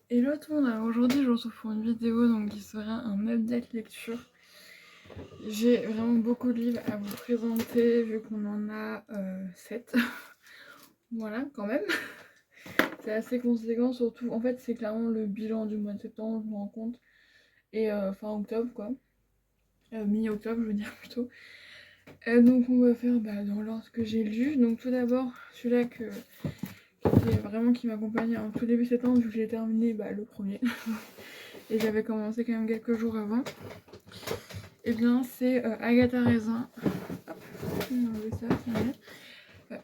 Hello tout le monde, alors aujourd'hui je vous retrouve pour une vidéo donc, qui sera un update lecture. J'ai vraiment beaucoup de livres à vous présenter vu qu'on en a 7. Voilà quand même. C'est assez conséquent, surtout en fait c'est clairement le bilan du mois de septembre, je me rends compte. Et fin octobre quoi. Mi-octobre je veux dire plutôt. Donc on va faire dans l'ordre que j'ai lu. Donc tout d'abord celui-là qui m'accompagnait en tout début septembre vu que j'ai terminé le premier. Et j'avais commencé quand même quelques jours avant. Et bien c'est Agatha Raisin. Hop,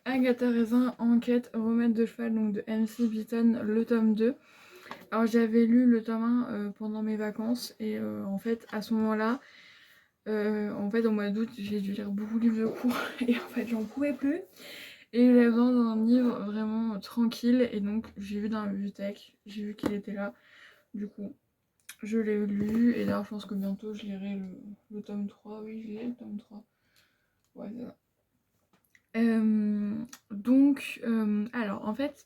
Agatha Raisin, Enquête, Remède de cheval donc de MC Beaton, le tome 2. Alors j'avais lu le tome 1 pendant mes vacances et en fait à ce moment-là, au mois d'août j'ai dû lire beaucoup de livres de cours et en fait j'en pouvais plus. Et j'avais besoin d'un livre vraiment tranquille et donc j'ai vu dans la bibliothèque, j'ai vu qu'il était là. Du coup je l'ai lu et d'ailleurs je pense que bientôt je lirai le tome 3. Oui, je l'ai le tome 3. Ouais, c'est ça. Alors en fait,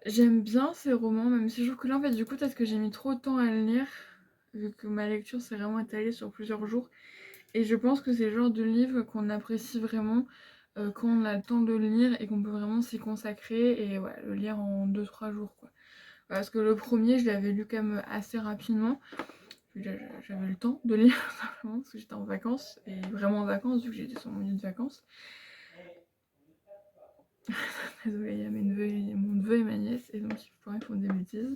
j'aime bien ces romans, même si je trouve que là en fait du coup peut-être que j'ai mis trop de temps à le lire, vu que ma lecture s'est vraiment étalée sur plusieurs jours. Et je pense que c'est le genre de livre qu'on apprécie vraiment quand on a le temps de le lire et qu'on peut vraiment s'y consacrer et ouais, le lire en 2-3 jours quoi. Parce que le premier je l'avais lu quand même assez rapidement. J'avais le temps de lire simplement parce que j'étais en vacances, et vraiment en vacances vu que j'étais sur mon lieu de vacances. Désolée, il y a mon neveu et ma nièce et donc ils font des bêtises.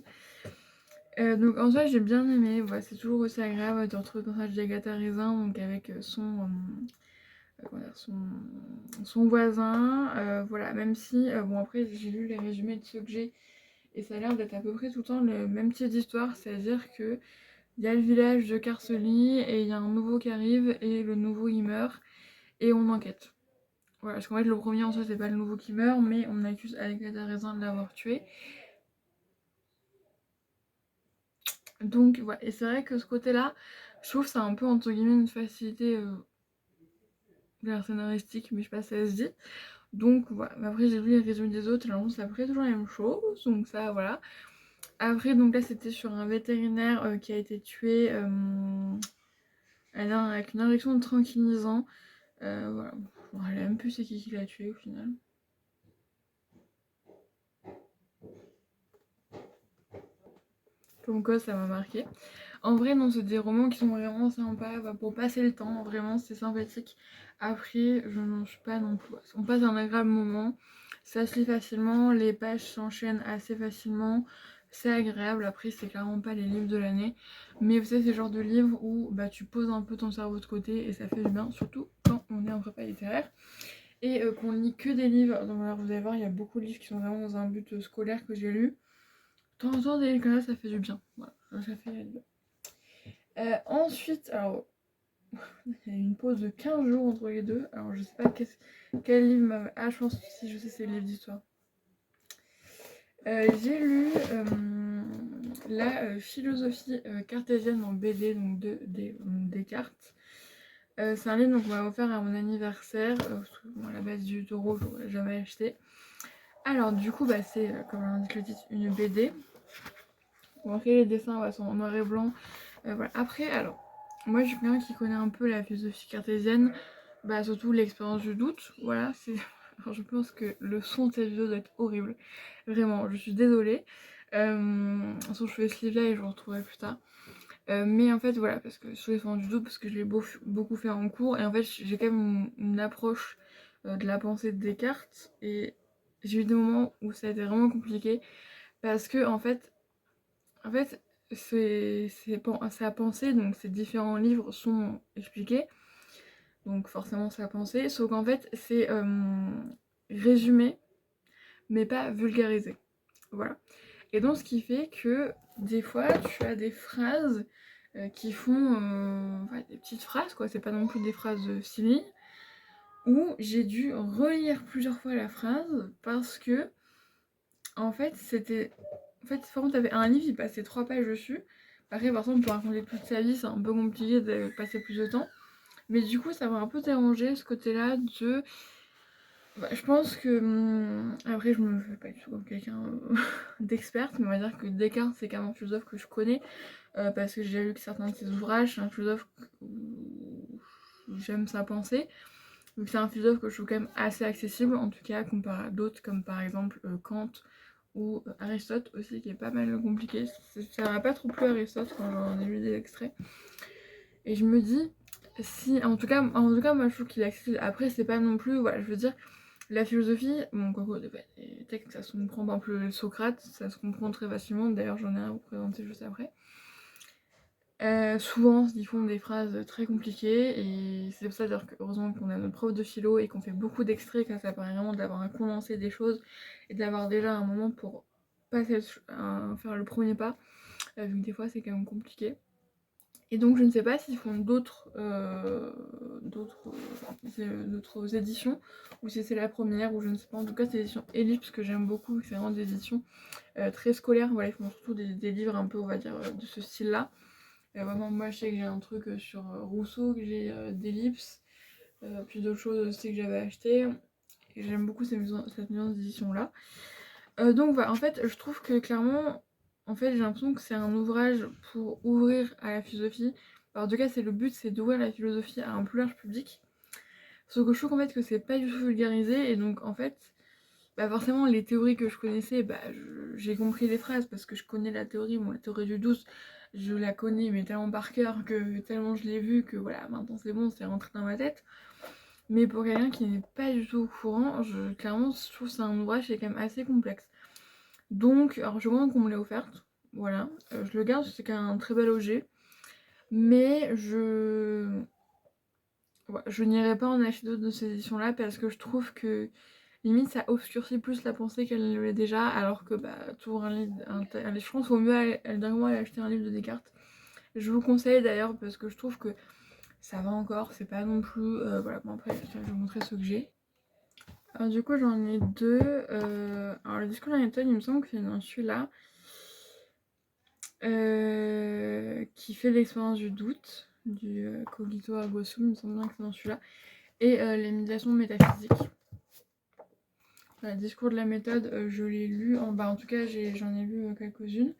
Donc en soi j'ai bien aimé, voilà, c'est toujours aussi agréable de retrouver le personnage d'Agatha Raisin donc avec son voisin, voilà, même si bon après j'ai lu les résumés de ceux que j'ai et ça a l'air d'être à peu près tout le temps le même type d'histoire, c'est-à-dire que il y a le village de Carsoli et il y a un nouveau qui arrive et le nouveau il meurt et on enquête. Voilà, parce qu'en fait le premier en soi c'est pas le nouveau qui meurt mais on accuse Agatha Raisin de l'avoir tué. Donc voilà, et c'est vrai que ce côté-là, je trouve que c'est un peu entre guillemets une facilité scénaristique, mais je sais pas si ça se dit. Donc voilà, mais après j'ai lu les résumés des autres, alors c'est après toujours la même chose, donc ça voilà. Après donc là c'était sur un vétérinaire qui a été tué avec une injection de tranquillisant. Voilà, bon, elle a même plus c'est qui l'a tué au final. Comme quoi ça m'a marqué. En vrai, non, c'est des romans qui sont vraiment sympas pour passer le temps, vraiment, c'est sympathique. Après, je n'en suis pas non plus. On passe un agréable moment, ça se lit facilement, les pages s'enchaînent assez facilement, c'est agréable. Après, c'est clairement pas les livres de l'année, mais vous savez, c'est le genre de livre où tu poses un peu ton cerveau de côté et ça fait du bien, surtout quand on est en prépa littéraire et qu'on lit que des livres. Donc, alors, vous allez voir, il y a beaucoup de livres qui sont vraiment dans un but scolaire que j'ai lu. De temps en temps, des livres comme ça fait du bien. Voilà, ça fait du bien. Ensuite, alors, il y a eu une pause de 15 jours entre les deux. Alors, je sais pas quel livre m'a. Ah, je pense si je sais, c'est le livre d'histoire. J'ai lu la philosophie cartésienne en BD, donc Descartes. C'est un livre donc, qu'on m'a offert à mon anniversaire. Bon, à la base du taureau, je n'aurais jamais acheté. Alors, du coup, c'est, comme l'indique le titre, une BD. Bon, après, les dessins sont en noir et blanc. Voilà. Après, alors, moi, je suis quelqu'un qui connaît un peu la philosophie cartésienne, surtout l'expérience du doute. Voilà, c'est. Alors, je pense que le son de cette vidéo doit être horrible. Vraiment, je suis désolée. Sauf que je fais ce livre-là et je le retrouverai plus tard. Mais en fait, voilà, parce que sur l'expérience du doute, parce que je l'ai beaucoup fait en cours, et en fait, j'ai quand même une approche de la pensée de Descartes, et j'ai eu des moments où ça a été vraiment compliqué, parce que, en fait, sa pensée, donc ces différents livres sont expliqués, donc forcément sa pensée, sauf qu'en fait c'est résumé, mais pas vulgarisé. Voilà. Et donc ce qui fait que des fois tu as des phrases qui font des petites phrases, quoi, c'est pas non plus des phrases de 6 lignes, où j'ai dû relire plusieurs fois la phrase parce que en fait c'était. En fait, par contre, t'avais un livre, il passait 3 pages dessus. Après, par exemple, pour raconter toute sa vie, c'est un peu compliqué de passer plus de temps. Mais du coup, ça m'a un peu dérangé ce côté-là de. Bah, je pense que après je me fais pas du tout comme quelqu'un d'experte, mais on va dire que Descartes c'est quand même un philosophe que je connais parce que j'ai lu que certains de ses ouvrages, c'est un philosophe où j'aime sa pensée. Donc c'est un philosophe que je trouve quand même assez accessible, en tout cas comparé à d'autres comme par exemple Kant ou Aristote aussi qui est pas mal compliqué. Ça m'a pas trop plu Aristote quand j'en ai lu des extraits. Et je me dis, si, en tout cas moi je trouve qu'il est accessible. Après c'est pas non plus, voilà, je veux dire, la philosophie, bon quoi, les textes ça se comprend un peu Socrate, ça se comprend très facilement, d'ailleurs j'en ai un à vous présenter juste après. Souvent ils font des phrases très compliquées et c'est pour ça d'ailleurs que heureusement qu'on a notre prof de philo et qu'on fait beaucoup d'extraits car ça permet vraiment d'avoir un condensé des choses et d'avoir déjà un moment pour passer faire le premier pas, vu que des fois c'est quand même compliqué. Et donc je ne sais pas s'ils font d'autres éditions ou si c'est la première ou je ne sais pas. En tout cas c'est l'édition Ellipse que j'aime beaucoup, c'est vraiment des éditions très scolaires. Voilà, ils font surtout des livres un peu on va dire de ce style là. Vraiment moi je sais que j'ai un truc sur Rousseau, que j'ai d'Ellipse, puis d'autres choses aussi que j'avais acheté. Et j'aime beaucoup cette maison d'édition là. Donc voilà, en fait je trouve que clairement en fait j'ai l'impression que c'est un ouvrage pour ouvrir à la philosophie. Alors, en tout cas c'est le but, c'est d'ouvrir la philosophie à un plus large public. Sauf que je trouve en fait que c'est pas du tout vulgarisé et donc en fait bah forcément les théories que je connaissais, bah j'ai compris les phrases parce que je connais la théorie, bon la théorie du 12 je la connais mais tellement par cœur que tellement je l'ai vue que voilà maintenant c'est bon, c'est rentré dans ma tête. Mais pour quelqu'un qui n'est pas du tout au courant, clairement je trouve que c'est un ouvrage qui est quand même assez complexe. Donc, alors je vois qu'on me l'a offerte, voilà, je le garde, c'est quand même un très bel objet, mais ouais, je n'irai pas en acheter d'autres de ces éditions-là parce que je trouve que limite ça obscurcit plus la pensée qu'elle ne l'est déjà, alors que bah toujours un livre, je pense qu'il vaut mieux directement aller acheter un livre de Descartes. Je vous conseille d'ailleurs parce que je trouve que ça va encore, c'est pas non plus, voilà, bon après je vais vous montrer ce que j'ai. Alors du coup j'en ai deux, alors le discours de la méthode il me semble que c'est dans celui-là. Qui fait l'expérience du doute, du cogito ergo sum, il me semble bien que c'est dans celui-là, et les médiations métaphysiques. Le discours de la méthode, je l'ai lu, en tout cas j'en ai lu quelques-unes,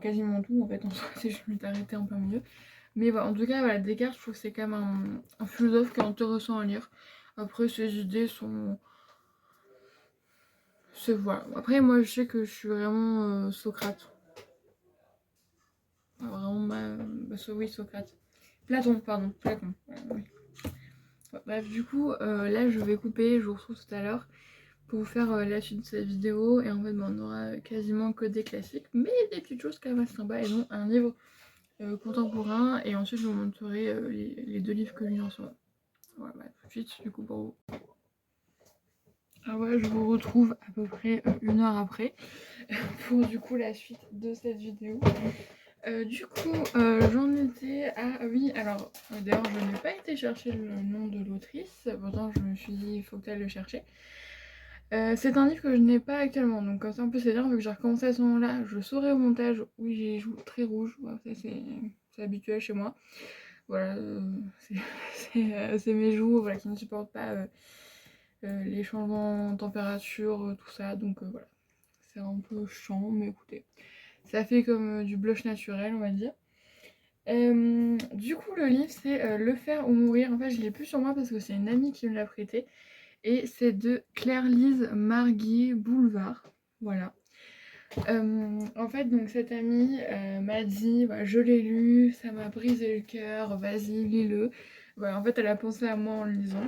quasiment tout en fait, en soi, si je m'étais arrêtée en plein milieu. Mais voilà, en tout cas, voilà, Descartes, je trouve que c'est quand même un philosophe qui est intéressant à lire. Après, ses idées sont... Voilà. Après, moi, je sais que je suis vraiment Socrate. Vraiment, oui, Socrate. Platon, pardon, Platon. Oui. Bref, du coup, là je vais couper, je vous retrouve tout à l'heure pour vous faire la suite de cette vidéo. Et en fait, on aura quasiment que des classiques, mais des petites choses quand même assez sympas. Et donc, un livre contemporain. Et ensuite, je vous montrerai les deux livres que je lis en ce moment. Voilà, bah, tout de suite, du coup, pour vous. Ah ouais, je vous retrouve à peu près 1 heure après pour du coup la suite de cette vidéo. Du coup, j'en étais à... Oui, alors, d'ailleurs, je n'ai pas été chercher le nom de l'autrice, pourtant je me suis dit, il faut que tu ailles le chercher. C'est un livre que je n'ai pas actuellement, donc comme ça, un peu c'est bien, vu que j'ai recommencé à ce moment-là, je saurai au montage, oui, j'ai les joues très rouges, voilà, c'est habituel chez moi. Voilà, c'est mes joues voilà, qui ne supportent pas les changements de température, tout ça, donc voilà. C'est un peu chiant, mais écoutez, ça fait comme du blush naturel, on va dire. Du coup, le livre, c'est Le faire ou mourir. En fait, je l'ai plus sur moi parce que c'est une amie qui me l'a prêté. Et c'est de Claire-Lise Marguier-Boulevard. Voilà. En fait, donc cette amie m'a dit voilà, je l'ai lu, ça m'a brisé le cœur, vas-y, lis-le. Voilà, en fait, elle a pensé à moi en le lisant.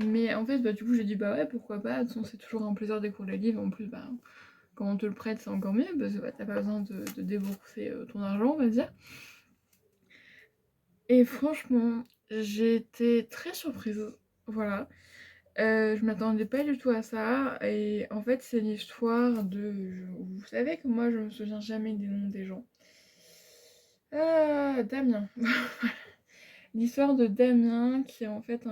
Mais en fait, du coup, j'ai dit bah ouais, pourquoi pas. De toute façon, c'est toujours un plaisir de découvrir les livres. En plus, quand on te le prête, c'est encore mieux parce que t'as pas besoin de débourser ton argent, on va dire. Et franchement, j'ai été très surprise. Voilà. Je m'attendais pas du tout à ça. Et en fait, c'est l'histoire de... Vous savez que moi, je me souviens jamais des noms des gens. Damien. L'histoire de Damien, qui est en fait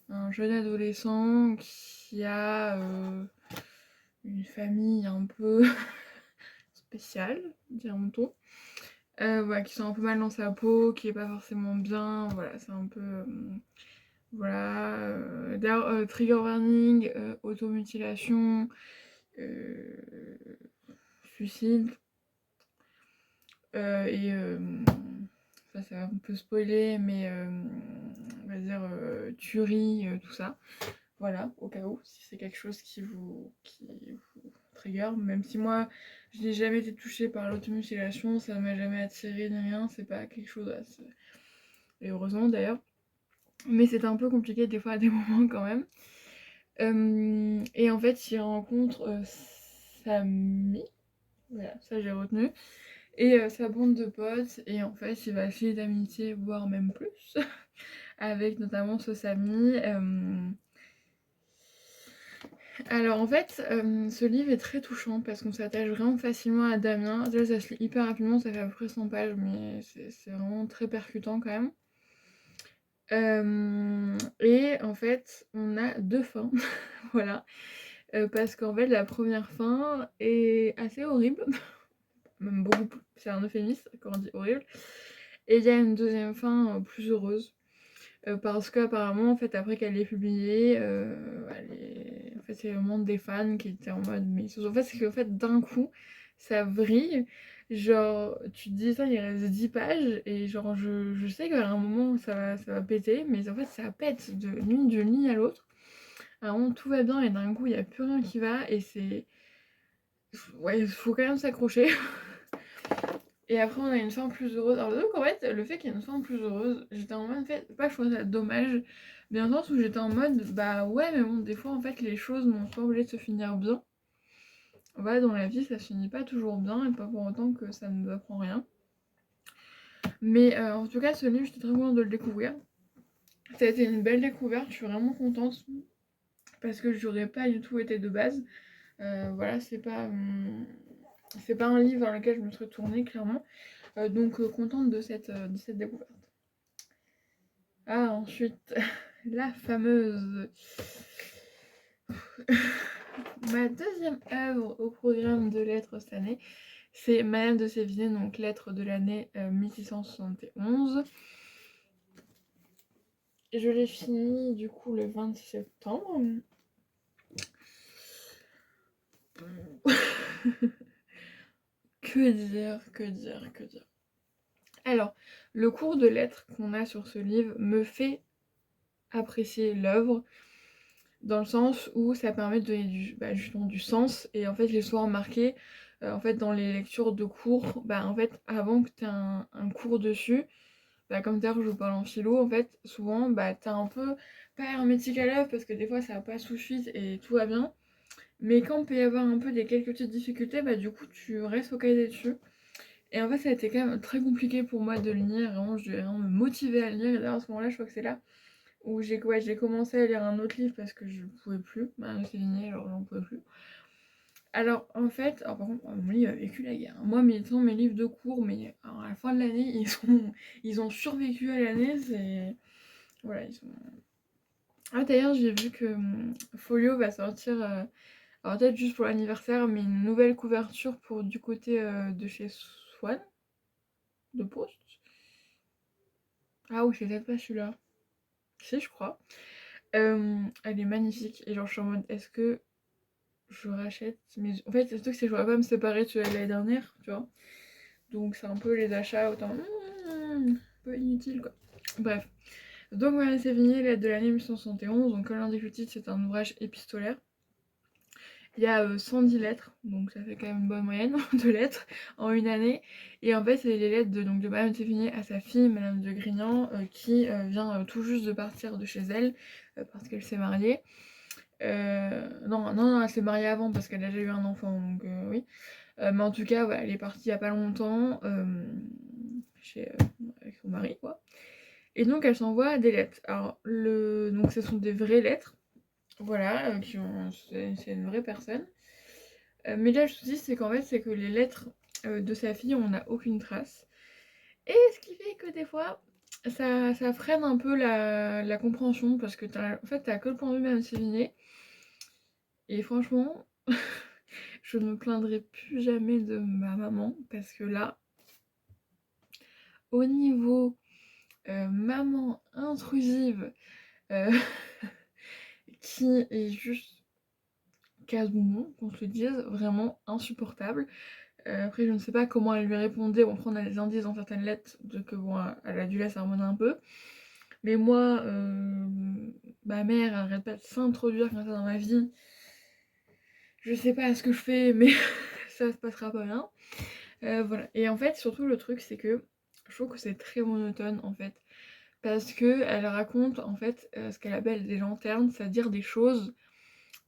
un jeune adolescent qui a une famille un peu spéciale, dirons-nous. Voilà, qui sont un peu mal dans sa peau, qui est pas forcément bien. Voilà, c'est un peu... Voilà, d'ailleurs, trigger warning, automutilation, suicide, et ça va un peu spoiler, mais on va dire tuerie, tout ça. Voilà, au cas où, si c'est quelque chose qui vous trigger, même si moi je n'ai jamais été touchée par l'automutilation, ça m'a jamais attiré ni rien, c'est pas quelque chose et heureusement d'ailleurs. Mais c'est un peu compliqué des fois à des moments quand même. Et en fait, il rencontre Samy, voilà, ça j'ai retenu, et sa bande de potes, et en fait, il va essayer d'amitié, voire même plus, avec notamment ce Samy. Alors en fait, ce livre est très touchant parce qu'on s'attache vraiment facilement à Damien. Déjà, ça se lit hyper rapidement, ça fait à peu près 100 pages, mais c'est vraiment très percutant quand même. Et en fait, on a 2 fins, voilà. Parce qu'en fait, la première fin est assez horrible, même beaucoup plus, c'est un euphémisme quand on dit horrible. Et il y a une deuxième fin plus heureuse. Parce qu'apparemment, en fait, après qu'elle est publiée, en fait, c'est vraiment des fans qui étaient en mode. Mais en fait, c'est qu'en fait, d'un coup, ça vrille. Genre, tu te dis ça, il reste 10 pages, et genre, je sais qu'à un moment, ça va péter, mais en fait, ça pète d'une ligne à l'autre. À un moment, tout va bien, et d'un coup, il n'y a plus rien qui va, et c'est. Ouais, il faut quand même s'accrocher. Et après, on a une fin plus heureuse. Alors, donc, en fait, le fait qu'il y ait une fin plus heureuse, j'étais en mode, en fait, pas je trouve ça dommage, mais dans le sens où j'étais en mode, bah ouais, mais bon, des fois, en fait, les choses n'ont pas obligé de se finir bien. Voilà, dans la vie, ça se finit pas toujours bien, et pas pour autant que ça ne nous apprend rien. Mais en tout cas, ce livre, j'étais très contente de le découvrir. Ça a été une belle découverte, je suis vraiment contente, parce que j'aurais pas du tout été de base. Voilà, c'est pas un livre dans lequel je me serais tournée, clairement. Donc, contente de cette découverte. Ah, ensuite, la fameuse. Ma deuxième œuvre au programme de lettres cette année, c'est Madame de Sévigné, donc lettres de l'année 1671. Et je l'ai fini du coup le 26 septembre. Que dire, que dire, que dire. Alors, le cours de lettres qu'on a sur ce livre me fait apprécier l'œuvre, dans le sens où ça permet de donner justement du sens, et en fait j'ai souvent remarqué en fait dans les lectures de cours, en fait avant que tu aies un cours dessus, comme d'ailleurs je vous parle en philo, en fait souvent t'es un peu pas hermétique à l'œuvre parce que des fois ça passe tout de suite et tout va bien, mais quand il peut y avoir un peu des quelques petites difficultés, du coup tu restes focalisé dessus. Et en fait ça a été quand même très compliqué pour moi de le lire, vraiment je devais vraiment me motiver à le lire, et d'ailleurs à ce moment là je crois que c'est là où j'ai commencé à lire un autre livre parce que je pouvais plus, Madame Sévigné, alors j'en pouvais plus. Alors en fait, par contre, mon livre a vécu la guerre. Moi, mes livres de cours, mais alors, à la fin de l'année, ils ont survécu à l'année, c'est. Voilà, ils sont. Ah d'ailleurs, j'ai vu que Folio va sortir, alors peut-être juste pour l'anniversaire, mais une nouvelle couverture pour du côté de chez Swan, de Post. Ah oui, c'est peut-être pas celui-là. Si, je crois. Elle est magnifique, et genre je suis en mode, est-ce que je rachète, mais en fait le truc c'est que je pourrais pas me séparer de celui de l'année dernière, tu vois, donc c'est un peu les achats autant un peu inutile quoi. Bref, donc voilà, c'est fini, lettre de l'année 1871. Donc comme l'indique le titre, c'est un ouvrage épistolaire. Il y a 110 lettres, donc ça fait quand même une bonne moyenne de lettres en une année. Et en fait, c'est les lettres de Madame de Sévigné à sa fille, Madame de Grignan, qui vient tout juste de partir de chez elle, parce qu'elle s'est mariée. Non, elle s'est mariée avant parce qu'elle a déjà eu un enfant, donc oui. Mais en tout cas, voilà, elle est partie il y a pas longtemps avec son mari, quoi. Et donc, elle s'envoie des lettres. Alors, donc, ce sont des vraies lettres, voilà, c'est une vraie personne. Mais là, le souci, c'est qu'en fait, c'est que les lettres de sa fille, on n'a aucune trace. Et ce qui fait que des fois, ça freine un peu la compréhension, parce que en fait, t'as que le point de vue même Sévigné. Et franchement, je ne me plaindrai plus jamais de ma maman, parce que là, au niveau maman intrusive, euh, qui est juste casse-bonbon, qu'on se le dise, vraiment insupportable. Après, je ne sais pas comment elle lui répondait. Bon, après, on a des indices dans certaines lettres, donc bon, elle a dû la sermonner un peu. Mais moi, ma mère arrête pas de s'introduire comme ça dans ma vie. Je sais pas ce que je fais, mais ça se passera pas bien. Voilà. Et en fait, surtout le truc, c'est que je trouve que c'est très monotone en fait. Parce que elle raconte en fait ce qu'elle appelle des lanternes, c'est-à-dire des choses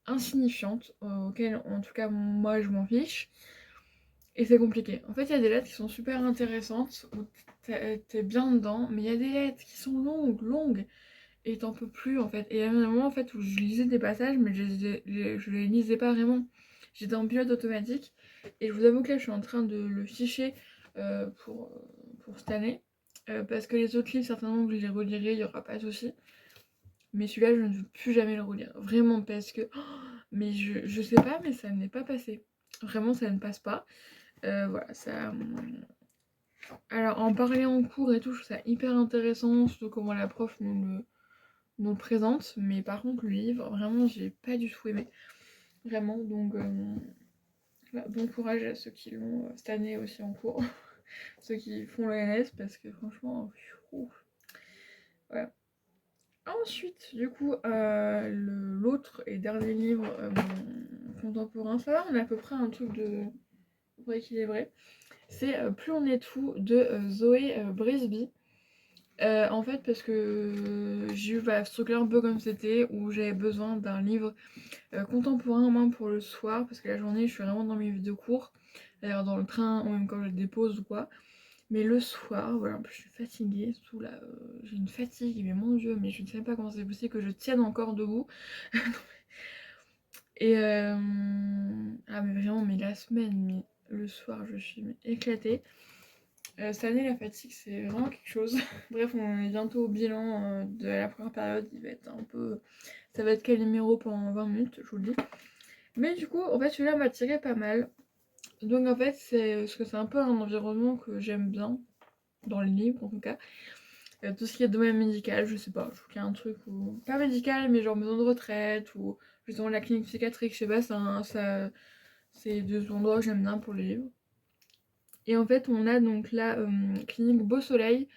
insignifiantes auxquelles en tout cas moi je m'en fiche. Et c'est compliqué. En fait, il y a des lettres qui sont super intéressantes, où t'es bien dedans, mais il y a des lettres qui sont longues, et t'en peux plus en fait. Et il y a un moment en fait où je lisais des passages, mais je les lisais pas vraiment. J'étais en pilote automatique, et je vous avoue que là je suis en train de le ficher pour cette année. Parce que les autres livres, certainement que je les relirai, il n'y aura pas de souci. Mais celui-là, je ne veux plus jamais le relire. Vraiment, parce que. Mais je sais pas, mais ça n'est pas passé. Vraiment, ça ne passe pas. Voilà, ça. Alors, en parler en cours et tout, je trouve ça hyper intéressant, surtout comment la prof nous le présente. Mais par contre, le livre, vraiment, j'ai pas du tout aimé. Vraiment, donc. Voilà, bon courage à ceux qui l'ont cette année aussi en cours. Ceux qui font l'ENS, parce que franchement. Voilà. Ensuite, du coup, l'autre et dernier livre contemporain, ça va, on a à peu près un truc de pour équilibrer. C'est Plus on est fou de Zoé Brisby. En fait, parce que j'ai eu ce truc-là un peu comme c'était, où j'avais besoin d'un livre contemporain, moins pour le soir, parce que la journée, je suis vraiment dans mes vidéos courts, d'ailleurs dans le train, ou même quand je dépose ou quoi. Mais le soir, voilà, en plus je suis fatiguée, surtout là, j'ai une fatigue, mais mon dieu, mais je ne sais pas comment c'est possible que je tienne encore debout. Et ah mais vraiment, mais la semaine, mais le soir, je suis éclatée. Cette année, la fatigue, c'est vraiment quelque chose. Bref, on est bientôt au bilan de la première période, il va être un peu... Ça va être Calimero pendant 20 minutes, je vous le dis. Mais du coup, en fait, celui-là m'a tiré pas mal. Donc en fait, c'est un peu un environnement que j'aime bien, dans les livres en tout cas. Tout ce qui est domaine médical, je sais pas, je trouve qu'il y a un truc où... Pas médical, mais genre maison de retraite, ou justement la clinique psychiatrique, je sais pas, c'est deux endroits que j'aime bien pour les livres. Et en fait, on a donc la clinique Beau Soleil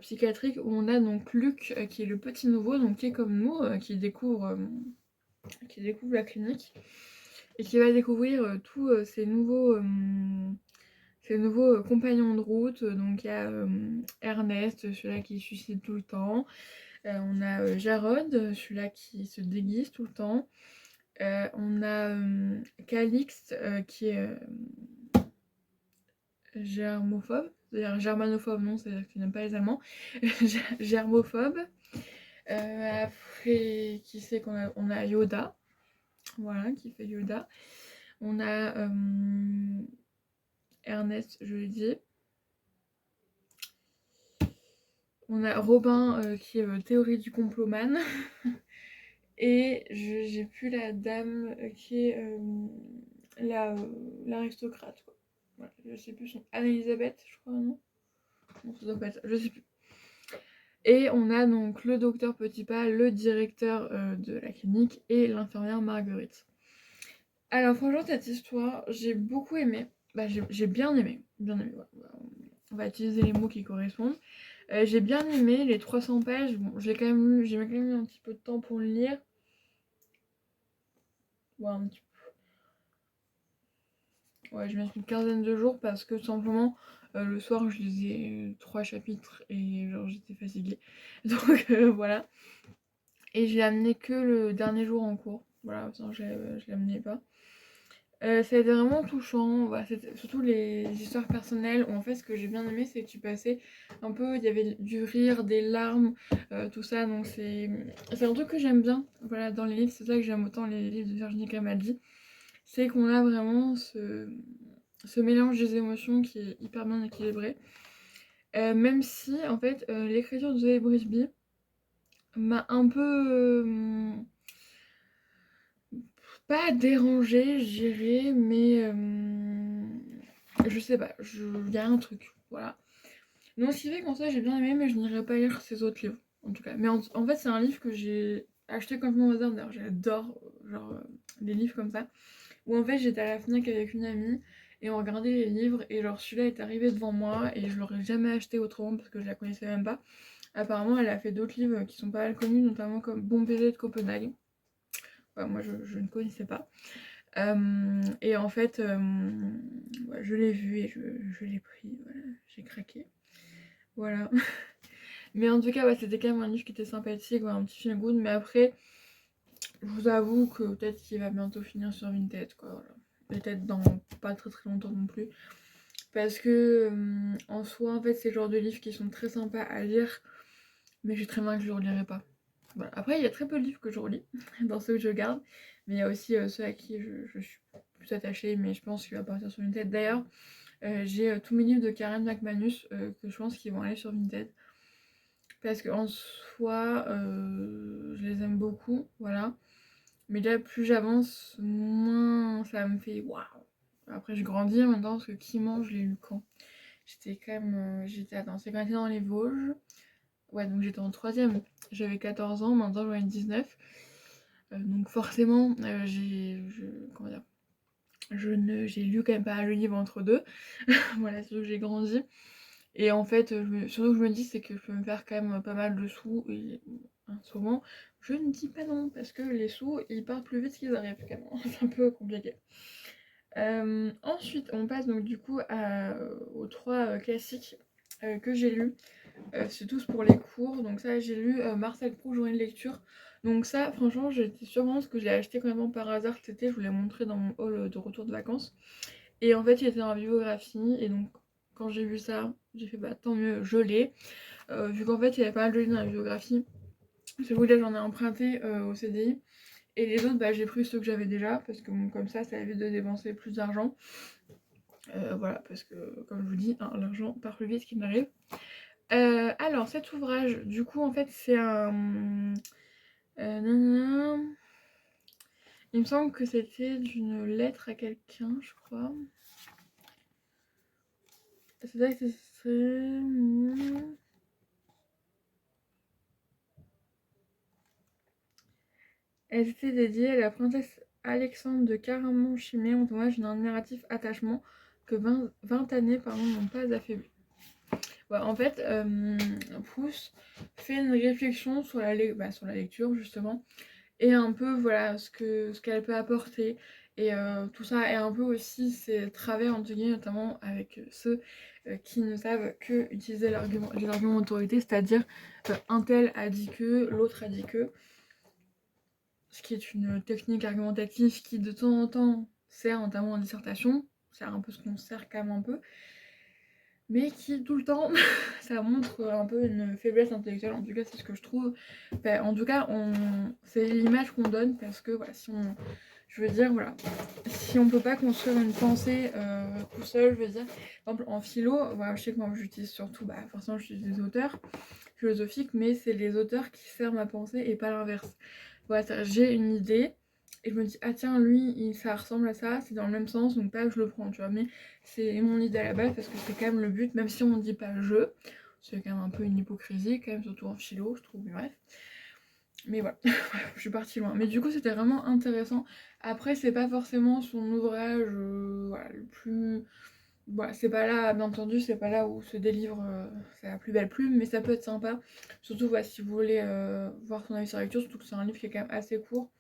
psychiatrique, où on a donc Luc, qui est le petit nouveau, donc qui est comme nous, qui découvre la clinique, et qui va découvrir tous ces nouveaux compagnons de route. Donc il y a Ernest, celui-là qui suicide tout le temps. On a Jarod, celui-là qui se déguise tout le temps. On a Calixte, qui est germophobe. C'est-à-dire germanophobe, non, c'est-à-dire qu'il n'aime pas les Allemands. Germophobe. Après, qui c'est qu'on a? On a Yoda. Voilà, qui fait Yoda. On a Ernest, je l'ai dit. On a Robin, qui est théorie du complotman. Et j'ai plus la dame qui est l'aristocrate, quoi. Voilà, je sais plus son... Anne-Elisabeth, je crois, non? Non, ça doit pas être ça, je sais plus. Et on a donc le docteur Petitpas, le directeur de la clinique, et l'infirmière Marguerite. Alors franchement, cette histoire, j'ai beaucoup aimé. Bah, j'ai bien aimé. Bien aimé, voilà. On va utiliser les mots qui correspondent. J'ai bien aimé les 300 pages. Bon, j'ai quand même eu un petit peu de temps pour le lire. Ouais, un petit peu. Ouais, je mets une quinzaine de jours parce que simplement, le soir, je lisais 3 chapitres et genre j'étais fatiguée. Donc voilà. Et j'ai amené que le dernier jour en cours. Voilà, sinon je l'amenais pas. Ça a été vraiment touchant, voilà, surtout les histoires personnelles où en fait ce que j'ai bien aimé c'est que tu passais un peu, il y avait du rire, des larmes, tout ça, donc c'est un truc que j'aime bien, voilà, dans les livres, c'est ça que j'aime autant les livres de Virginie Grimaldi, c'est qu'on a vraiment ce mélange des émotions qui est hyper bien équilibré, même si en fait l'écriture de Zoé Brisby m'a un peu... pas dérangée, je dirais, mais je sais pas, il y a un truc, voilà. Donc ce qui fait qu'en soi j'ai bien aimé, mais je n'irai pas lire ses autres livres. en tout cas. Mais en fait, c'est un livre que j'ai acheté complètement au hasard. D'ailleurs, j'adore genre des livres comme ça. Où en fait, j'étais à la Fnac avec une amie et on regardait les livres et genre celui-là est arrivé devant moi et je l'aurais jamais acheté autrement parce que je la connaissais même pas. Apparemment, elle a fait d'autres livres qui sont pas mal connus, notamment comme Bon baiser de Copenhague. Ouais, moi, je ne connaissais pas. Et en fait, ouais, je l'ai vu et je l'ai pris. Voilà, j'ai craqué. Voilà. Mais en tout cas, ouais, c'était quand même un livre qui était sympathique, ouais, un petit feel good. Mais après, je vous avoue que peut-être qu'il va bientôt finir sur Vinted, quoi. Voilà. Peut-être dans pas très très longtemps non plus. Parce que en soi, en fait, c'est le genre de livres qui sont très sympas à lire. Mais je sais très bien que je ne relirai pas. Voilà. Après, il y a très peu de livres que je relis dans ceux que je garde. Mais il y a aussi ceux à qui je suis plus attachée. Mais je pense qu'il va partir sur Vinted. D'ailleurs, j'ai tous mes livres de Karen McManus que je pense qu'ils vont aller sur Vinted. Parce qu'en soi, je les aime beaucoup. Voilà. Mais là, plus j'avance, moins ça me fait waouh. Après, je grandis maintenant parce que Qui mange, je l'ai lu quand? J'étais quand même. Attends, c'est quand j'étais dans les Vosges. Ouais, donc j'étais en troisième. J'avais 14 ans, maintenant j'en ai 19. Donc forcément, comment dire, j'ai lu quand même pas le livre entre deux. Voilà, surtout que j'ai grandi. Et en fait, surtout que je me dis, c'est que je peux me faire quand même pas mal de sous. Et en ce moment, je ne dis pas non, parce que les sous, ils partent plus vite qu'ils arrivent quand même. C'est un peu compliqué. Ensuite, on passe donc du coup aux trois classiques que j'ai lus. C'est tous pour les cours. Donc ça, j'ai lu Marcel Proust, journée de lecture. Donc ça, franchement, j'étais sûrement parce que je l'ai acheté complètement par hasard cet été. Je vous l'ai montré dans mon haul de retour de vacances. Et en fait, il était en biographie. Et donc, quand j'ai vu ça, j'ai fait bah tant mieux, je l'ai. Vu qu'en fait, il y avait pas mal de livres dans la biographie. Celui-là, j'en ai emprunté au CDI. Et les autres, bah, j'ai pris ceux que j'avais déjà. Parce que bon, comme ça évite de dépenser plus d'argent. Voilà, parce que comme je vous dis, hein, l'argent part plus vite qu'il n'arrive. Alors, cet ouvrage, du coup, en fait, c'est un. Nanana. Il me semble que c'était d'une lettre à quelqu'un, je crois. C'est ça que c'est. Elle était dédiée à la princesse Alexandre de Caraman-Chimay en hommage d'un admiratif attachement que 20 années n'ont pas affaibli. Ouais, en fait, Proust fait une réflexion sur sur la lecture, justement, et un peu voilà ce qu'elle peut apporter et tout ça, et un peu aussi ses travers entre guillemets, notamment avec ceux qui ne savent que utiliser les arguments d'autorité, c'est-à-dire un tel a dit que, l'autre a dit que, ce qui est une technique argumentative qui de temps en temps sert notamment en dissertation, c'est un peu ce qu'on sert quand même un peu, mais qui tout le temps ça montre un peu une faiblesse intellectuelle, en tout cas c'est ce que je trouve. Enfin, en tout cas c'est l'image qu'on donne, parce que voilà, je veux dire, voilà, si on peut pas construire une pensée tout seul, je veux dire, par exemple en philo, voilà, je sais que moi j'utilise surtout, bah forcément j'utilise des auteurs philosophiques, mais c'est les auteurs qui servent ma pensée et pas l'inverse. Voilà, j'ai une idée et je me dis ah tiens lui ça ressemble à ça, c'est dans le même sens, donc pas je le prends, tu vois, mais c'est mon idée à la base parce que c'est quand même le but, même si on ne dit pas je, c'est quand même un peu une hypocrisie quand même, surtout en philo je trouve, mais bref. Mais voilà, je suis partie loin. Mais du coup, c'était vraiment intéressant. Après, c'est pas forcément son ouvrage voilà, le plus. Voilà, c'est pas là, bien entendu, c'est pas là où se délivre sa plus belle plume, mais ça peut être sympa. Surtout voilà, si vous voulez voir son avis sur la lecture, surtout que c'est un livre qui est quand même assez court.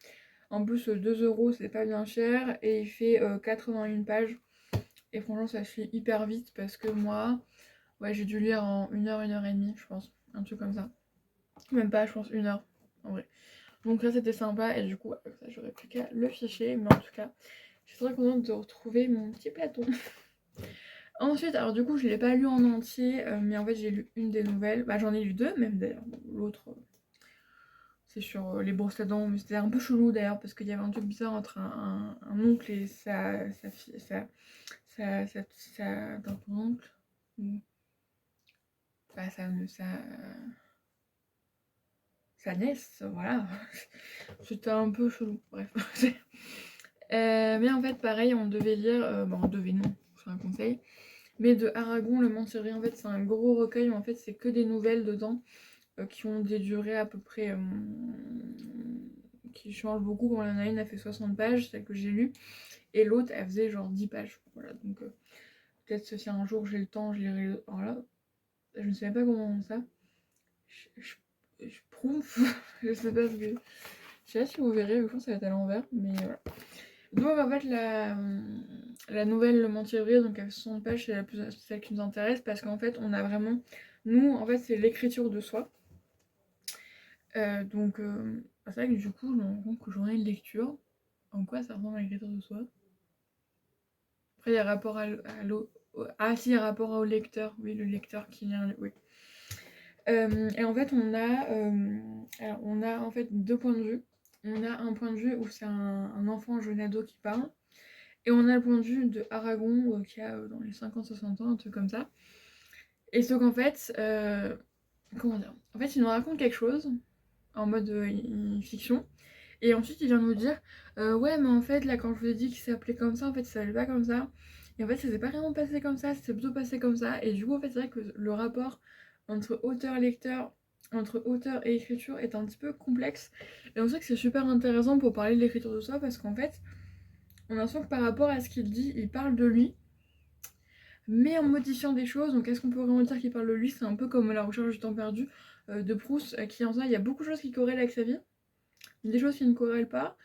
En plus, 2 €, c'est pas bien cher, et il fait 81 pages. Et franchement, ça se lit hyper vite parce que moi, ouais, j'ai dû lire en 1 heure, 1 heure et demie, je pense. Un truc comme ça. Même pas, je pense 1 heure, en vrai. Donc là c'était sympa, et du coup avec ça j'aurais plus qu'à le ficher, mais en tout cas je suis très contente de retrouver mon petit platon. Ensuite, alors du coup je l'ai pas lu en entier, mais en fait j'ai lu une des nouvelles, bah j'en ai lu deux même d'ailleurs, l'autre c'est sur les brosses à dents, mais c'était un peu chelou d'ailleurs parce qu'il y avait un truc bizarre entre un oncle et sa fille, dans ton oncle, bah sa nièce, voilà. C'était un peu chelou, bref. Mais en fait, pareil, on devait lire, bon, on devait non, c'est un conseil, mais de Aragon, Le Mantieri. En fait, c'est un gros recueil, mais en fait, c'est que des nouvelles dedans, qui ont des durées à peu près qui changent beaucoup. Bon, il y en a une, elle fait 60 pages, celle que j'ai lue, et l'autre, elle faisait genre 10 pages. Voilà, donc peut-être si un jour j'ai le temps, je lirai. Alors là, je ne sais même pas comment on dit ça. Je prouve, je sais pas ce que. Je sais pas si vous verrez, je pense que ça va être à l'envers, mais voilà. Donc en fait, la nouvelle Le Mentir-Vrai, donc à 60 pages, c'est celle qui nous intéresse parce qu'en fait, on a vraiment. Nous, en fait, c'est l'écriture de soi. Donc, c'est vrai que du coup, je me rends compte que j'en ai une lecture. En quoi ça ressemble à l'écriture de soi? Après, il y a rapport Ah, si, il y a rapport au lecteur. Oui, le lecteur qui vient. Oui. Et en fait, on a en fait deux points de vue. On a un point de vue où c'est un enfant jeune ado qui parle. Et on a le point de vue de Aragon qui a dans les 50-60 ans, un truc comme ça. Et sauf qu'en fait, comment dire? En fait, il nous raconte quelque chose en mode fiction. Et ensuite, il vient nous dire ouais, mais en fait, là, quand je vous ai dit qu'il s'appelait comme ça, en fait, il s'appelait pas comme ça. Et en fait, ça s'est pas vraiment passé comme ça, c'est plutôt passé comme ça. Et du coup, en fait, c'est vrai que le rapport entre auteur-lecteur, entre auteur et écriture est un petit peu complexe. Et on sait que c'est super intéressant pour parler de l'écriture de soi parce qu'en fait, on a l'impression que par rapport à ce qu'il dit, il parle de lui, mais en modifiant des choses. Donc, est-ce qu'on peut vraiment dire qu'il parle de lui? C'est un peu comme La Recherche du temps perdu de Proust, qui en soi, il y a beaucoup de choses qui corrèlent avec sa vie, des choses qui ne corrèlent pas.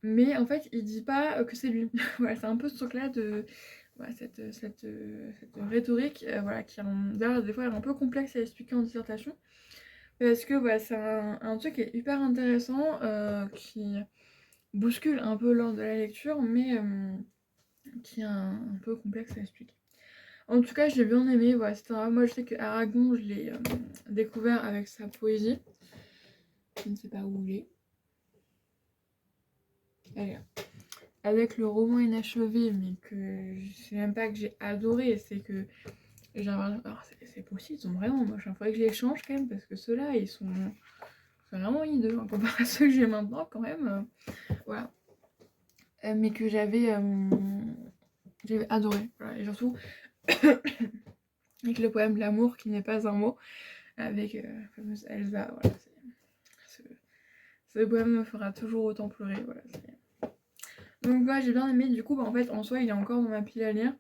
Mais en fait, il dit pas que c'est lui. Voilà, c'est un peu ce truc-là de. Voilà, cette rhétorique, voilà, qui d'ailleurs des fois est un peu complexe à expliquer en dissertation. Parce que voilà, c'est un truc qui est hyper intéressant, qui bouscule un peu lors de la lecture, mais qui est un peu complexe à expliquer. En tout cas, je l'ai bien aimé. Voilà, moi, je sais que Aragon, je l'ai découvert avec sa poésie. Je ne sais pas où il est. Allez, avec le roman inachevé, mais que je sais même pas que j'ai adoré, c'est que alors c'est possible, ils sont vraiment moches. Il faudrait que je les change quand même, parce que ceux-là, ils sont vraiment hideux en comparé à ceux que j'ai maintenant, quand même. Voilà. Mais que j'avais adoré. Voilà. Et surtout, avec le poème L'amour qui n'est pas un mot, avec la fameuse Elsa. Voilà, ce poème me fera toujours autant pleurer. Voilà, donc voilà, j'ai bien aimé. Du coup, en fait, en soi, il est encore dans ma pile à lire.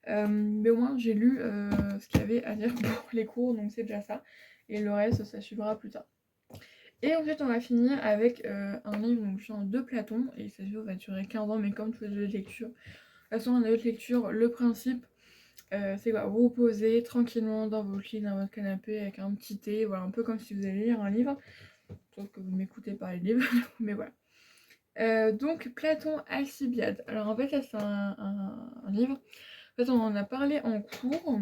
Mais au moins, j'ai lu ce qu'il y avait à lire pour les cours, donc c'est déjà ça. Et le reste, ça suivra plus tard. Et ensuite, on va finir avec un livre donc, de Platon. Et ça va durer 15 ans, mais comme toutes les autres lectures. De toute façon, dans les autres lectures, le principe, c'est quoi? Vous vous posez tranquillement dans votre lit, dans votre canapé, avec un petit thé, voilà, un peu comme si vous alliez lire un livre. Sauf que vous m'écoutez par les livres, mais voilà. Donc, Platon Alcibiade. Alors en fait, là, c'est un livre. En fait, on en a parlé en cours.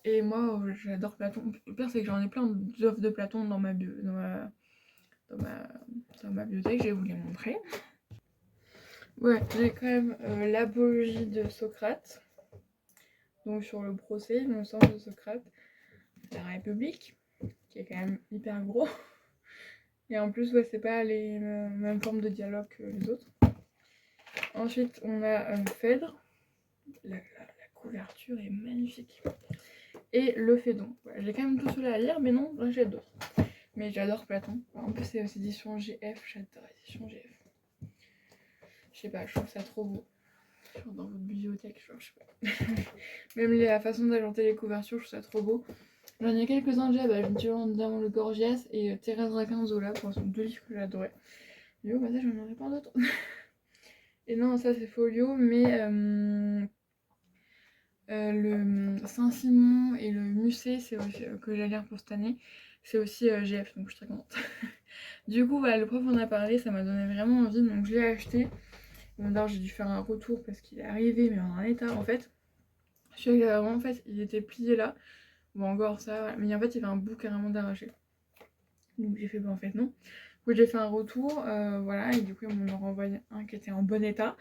Et moi, j'adore Platon. Le pire, c'est que j'en ai plein d'œuvres de Platon dans ma bibliothèque. Je vais vous les montrer. Ouais, j'ai quand même l'apologie de Socrate. Donc sur le procès, il me semble, de Socrate. La République, qui est quand même hyper gros. Et en plus, ouais, c'est pas les mêmes formes de dialogue que les autres. Ensuite, on a Phèdre. La couverture est magnifique. Et le Phédon. Voilà, j'ai quand même tout cela à lire, mais non, là j'ai d'autres. Mais j'adore Platon. En plus, c'est aux éditions GF. J'adore les éditions GF. Je sais pas, je trouve ça trop beau. Genre dans votre bibliothèque, genre, je sais pas. Même la façon d'agenter les couvertures, je trouve ça trop beau. J'en ai quelques-uns déjà, je me suis notamment le Gorgias et Thérèse Raquin-Zola, pour ce sont deux livres que j'adorais. Du coup, ça, j'en aurais pas d'autres. Et non, ça c'est Folio, mais le Saint-Simon et le Musée, c'est aussi, que j'allais lire pour cette année, c'est aussi GF, donc je suis très contente. Du coup, voilà, le prof en a parlé, ça m'a donné vraiment envie, donc je l'ai acheté. Bon, d'abord, j'ai dû faire un retour parce qu'il est arrivé, mais en un état, en fait. Je suis vraiment, en fait, il était plié là. Bon, encore ça, voilà. Mais en fait, il y avait un bout carrément d'arraché. Donc j'ai fait, bah en fait, non. Du coup, j'ai fait un retour, voilà, et du coup, ils m'en ont renvoyé un qui était en bon état.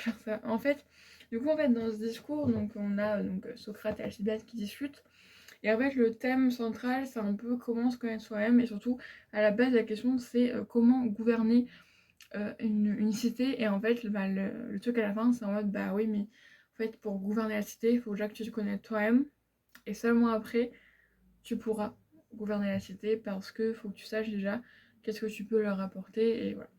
Genre ça. En fait, du coup, dans ce discours, donc on a Socrate et Alcibiade qui discutent. Et en fait, le thème central, c'est un peu comment se connaître soi-même, et surtout, à la base, la question, c'est comment gouverner une cité. Et en fait, le truc à la fin, c'est en mode, bah oui, mais en fait, pour gouverner la cité, il faut déjà que tu te connaisses toi-même, et seulement après, tu pourras gouverner la cité parce que faut que tu saches déjà qu'est-ce que tu peux leur apporter et voilà.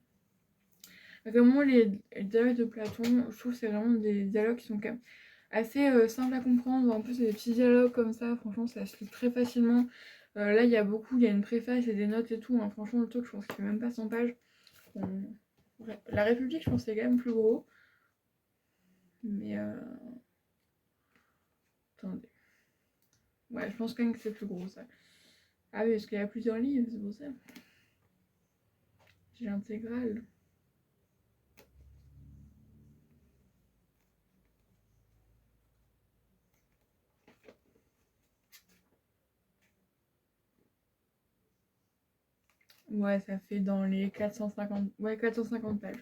Vraiment les dialogues de Platon, je trouve que c'est vraiment des dialogues qui sont quand même assez simples à comprendre. En plus c'est des petits dialogues comme ça, franchement ça se lit très facilement. Là il y a une préface et des notes et tout, hein. Franchement le truc je pense qu'il fait même pas 100 pages. Ouais. La République je pense que c'est quand même plus gros. Mais attendez. Ouais je pense quand même que c'est plus gros ça. Ah oui parce qu'il y a plusieurs livres, c'est pour ça. J'ai l'intégrale. Ouais, ça fait dans les 450... Ouais, 450 pages.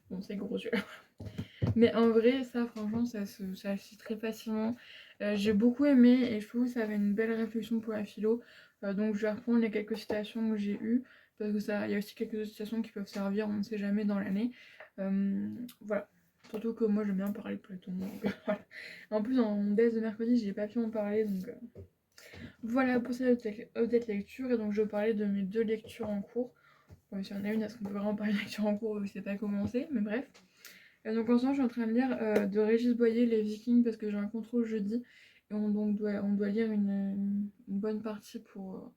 Bon, c'est gros celui-là. Mais en vrai, ça, franchement, ça se lit très facilement. J'ai beaucoup aimé et je trouve que ça avait une belle réflexion pour la philo. Donc, je vais reprendre les quelques citations que j'ai eues. Parce que ça, il y a aussi quelques autres citations qui peuvent servir, on ne sait jamais, dans l'année. Voilà. Surtout que moi, j'aime bien parler de Platon. Donc, voilà. En plus, en DES de mercredi, j'ai pas pu en parler. Donc, voilà pour cette update lecture. Et donc, je parlais de mes 2 lectures en cours. Bon, si on a une, est-ce qu'on peut vraiment parler de lecture en cours? C'est pas commencé, mais bref. Donc en ce moment je suis en train de lire de Régis Boyer Les Vikings parce que j'ai un contrôle jeudi et on doit lire une bonne partie pour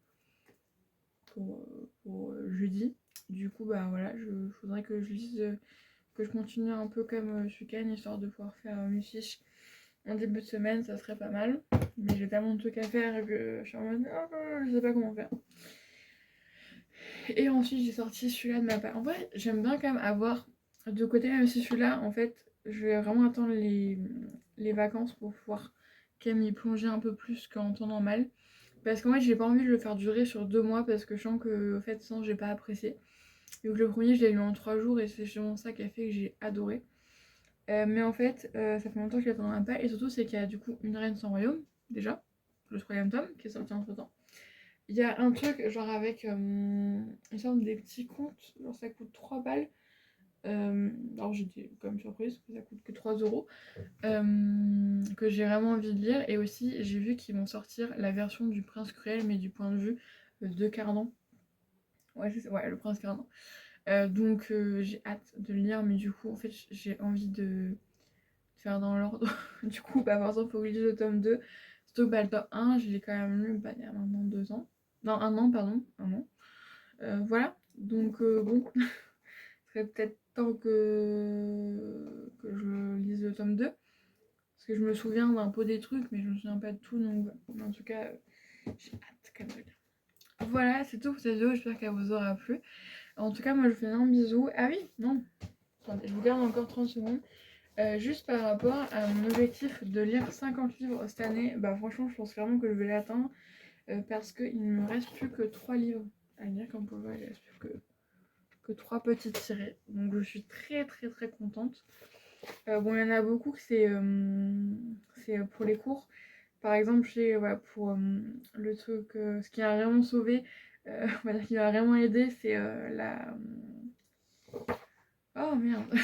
jeudi. Du coup bah voilà, faudrait que je lise, que je continue un peu comme ce week-end histoire de pouvoir faire mes fiches en début de semaine, ça serait pas mal. Mais j'ai tellement de trucs à faire que je suis en mode je sais pas comment faire. Et ensuite j'ai sorti celui-là de ma part. En vrai j'aime bien quand même avoir de côté, même si celui-là en fait je vais vraiment attendre les vacances pour pouvoir quand même y plonger un peu plus qu'en temps normal. Parce qu'en fait j'ai pas envie de le faire durer sur 2 mois parce que je sens que en fait sans j'ai pas apprécié. Donc le premier je l'ai lu en 3 jours et c'est justement ça qui a fait que j'ai adoré. Mais en fait ça fait longtemps que je l'attends un pas et surtout c'est qu'il y a du coup Une reine sans royaume déjà, le 3ème tome qui est sorti entre temps. Il y a un truc genre avec une sorte des petits contes, genre ça coûte 3 balles. Alors j'étais quand même surprise que ça coûte que 3 €, que j'ai vraiment envie de lire. Et aussi j'ai vu qu'ils vont sortir la version du Prince Cruel mais du point de vue de Cardan. Ouais, ouais, le Prince Cardan. Donc j'ai hâte de le lire, mais du coup en fait j'ai envie de faire dans l'ordre. Du coup bah par exemple faut que je lise le tome 2. Surtout que bah, le tome 1 je l'ai quand même lu bah, il y a maintenant 2 ans. Non, 1 an, pardon, 1 an. Voilà, donc bon, ce serait peut-être temps que je lise le tome 2. Parce que je me souviens d'un peu des trucs, mais je me souviens pas de tout, donc voilà. Mais en tout cas, j'ai hâte quand même de lire. Voilà, c'est tout pour cette vidéo, j'espère qu'elle vous aura plu. En tout cas, moi je vous fais un bisou. Ah oui, non, attendez, je vous garde encore 30 secondes. Juste par rapport à mon objectif de lire 50 livres cette année, bah franchement, je pense vraiment que je vais l'atteindre. Parce qu'il ne me reste plus que 3 livres à lire, comme vous voyez, il ne reste plus que 3 petites tirées. Donc je suis très très très contente. Bon, il y en a beaucoup que c'est pour les cours. Par exemple, voilà, pour le truc, ce qui a vraiment sauvé, on va dire qui m'a vraiment aidé, c'est Oh merde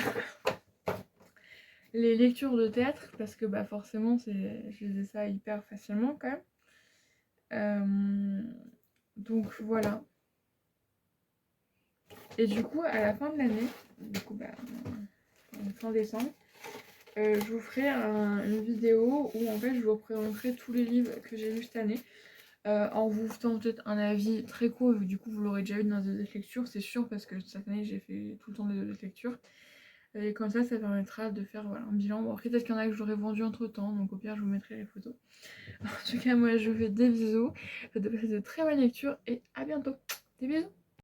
les lectures de théâtre, parce que bah forcément, je faisais ça hyper facilement quand même. Donc voilà. Et du coup, à la fin de l'année, du coup, bah, fin décembre, je vous ferai une vidéo où en fait je vous représenterai tous les livres que j'ai lus cette année. En vous faisant peut-être un avis très court, du coup vous l'aurez déjà eu dans des lectures, c'est sûr, parce que cette année j'ai fait tout le temps des lectures. Et comme ça permettra de faire voilà, un bilan. Bon, après peut-être qu'il y en a que j'aurais vendu entre temps, donc au pire je vous mettrai les photos. En tout cas, moi je vous fais des bisous, de passer de très bonnes lectures et à bientôt. Des bisous.